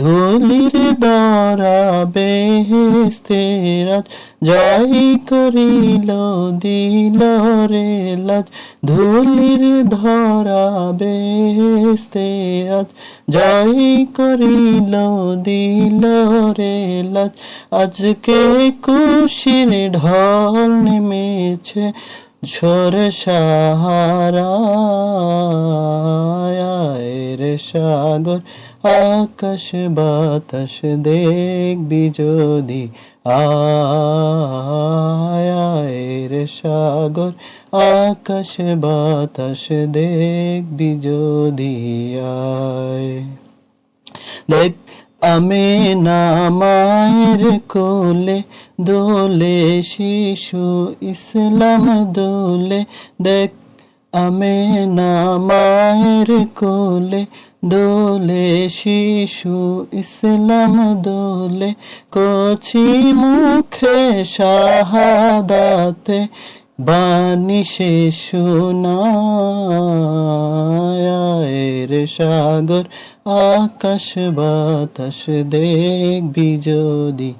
ধুলির ধরা বেহেস্তের আজ জয় করিল দিল রে লাজ। ধুলির ধরা বেহেস্তে আজ জয় করিল দিল রে লাজ। আজকে খুশির ঢল নেমেছে ঝড় সাহারায় রে সাগর আকাশ বাতাস দেখবি যদি আয় রে সাগর আকাশ বাতাস দেখবি যদি আয়। দেখ আমেনা মায়ের কোলে দোলে শিশু ইসলাম দোলে। দেখ আমেনা মায়ের কোলে দোলে শিশু ইসলাম দোলে। কচি মুখে শাহাদাতে বাণী সে শোনায় রে সাগর আকাশ বাতাস দেখবি যদি